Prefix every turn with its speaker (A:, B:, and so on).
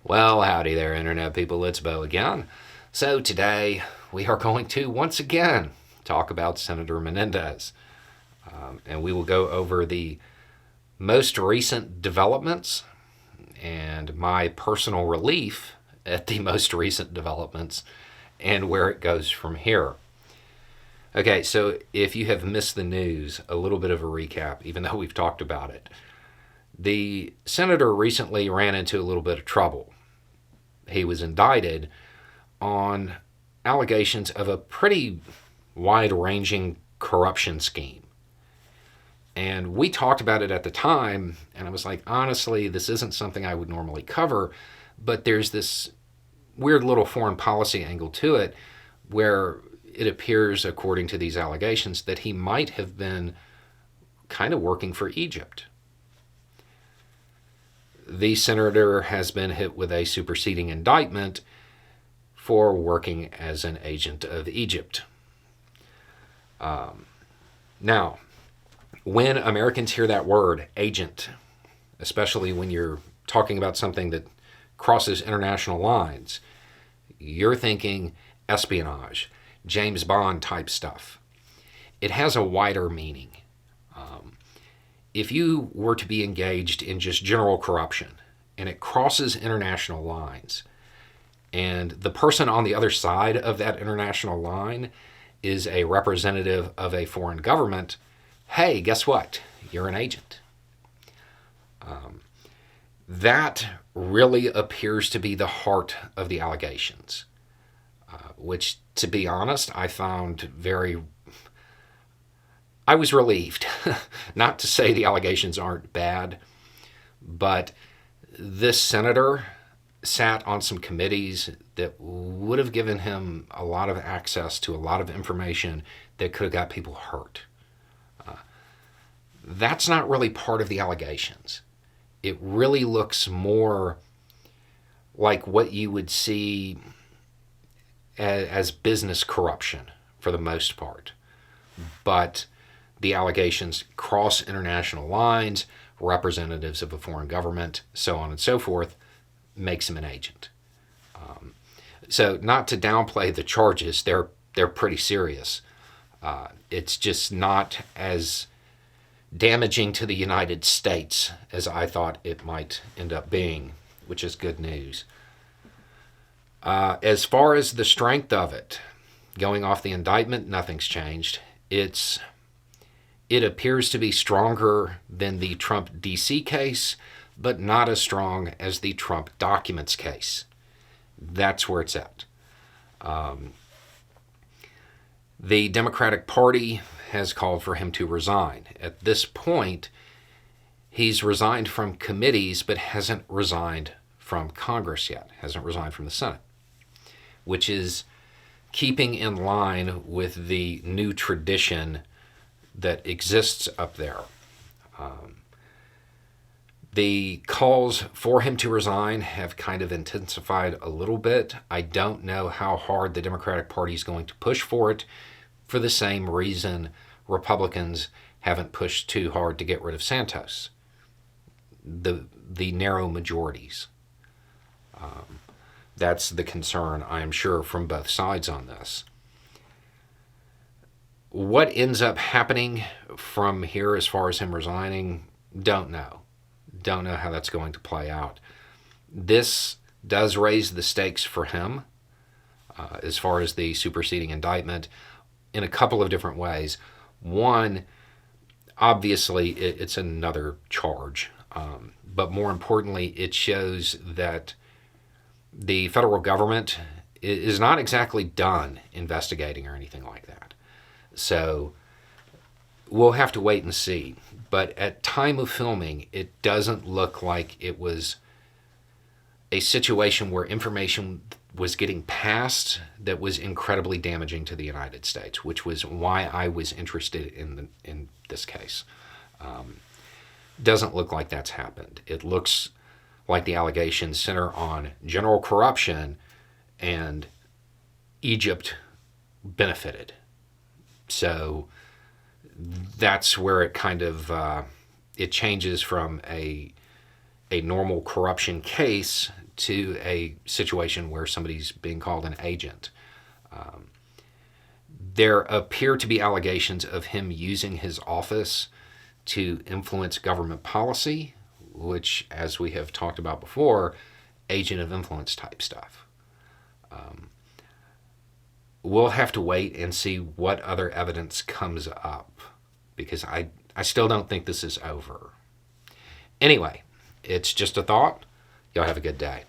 A: Well, howdy there, Internet people. It's Bo again. So, today we are going to once again talk about Senator Menendez. And we will go over the most recent developments and my personal relief at the most recent developments and where it goes from here. Okay, so if you have missed the news, a little bit of a recap, even though we've talked about it. The senator recently ran into a little bit of trouble. He was indicted on allegations of a pretty wide ranging corruption scheme. And we talked about it at the time, and I was like, honestly, this isn't something I would normally cover, but there's this weird little foreign policy angle to it where it appears, according to these allegations, that he might have been kind of working for Egypt. The senator has been hit with a superseding indictment for working as an agent of Egypt. Now, when Americans hear that word, agent, especially when you're talking about something that crosses international lines, you're thinking espionage, James Bond type stuff. It has a wider meaning. If you were to be engaged in just general corruption and it crosses international lines, and the person on the other side of that international line is a representative of a foreign government, hey, guess what? You're an agent. That really appears to be the heart of the allegations, which, to be honest, I was relieved. Not to say the allegations aren't bad, but this senator sat on some committees that would have given him a lot of access to a lot of information that could have got people hurt. That's not really part of the allegations. It really looks more like what you would see as business corruption for the most part. But the allegations cross international lines, representatives of a foreign government, so on and so forth, makes him an agent. So not to downplay the charges, they're pretty serious. It's just not as damaging to the United States as I thought it might end up being, which is good news. As far as the strength of it, going off the indictment, nothing's changed. It appears to be stronger than the Trump DC case, but not as strong as the Trump documents case. That's where it's at. The Democratic Party has called for him to resign. At this point, he's resigned from committees, but hasn't resigned from Congress yet, hasn't resigned from the Senate, which is keeping in line with the new tradition that exists up there. The calls for him to resign have kind of intensified a little bit. I don't know how hard the Democratic Party is going to push for it, for the same reason Republicans haven't pushed too hard to get rid of Santos. The narrow majorities. That's the concern, I am sure, from both sides on this. What ends up happening from here as far as him resigning, don't know. Don't know how that's going to play out. This does raise the stakes for him as far as the superseding indictment in a couple of different ways. One, obviously, it's another charge. But more importantly, it shows that the federal government is not exactly done investigating or anything like that. So we'll have to wait and see. But at time of filming, it doesn't look like it was a situation where information was getting passed that was incredibly damaging to the United States, which was why I was interested in this case. Doesn't look like that's happened. It looks like the allegations center on general corruption and Egypt benefited. So that's where it kind of it changes from a normal corruption case to a situation where somebody's being called an agent. There appear to be allegations of him using his office to influence government policy, which, as we have talked about before, agent of influence type stuff. We'll have to wait and see what other evidence comes up, because I still don't think this is over. Anyway, it's just a thought. Y'all have a good day.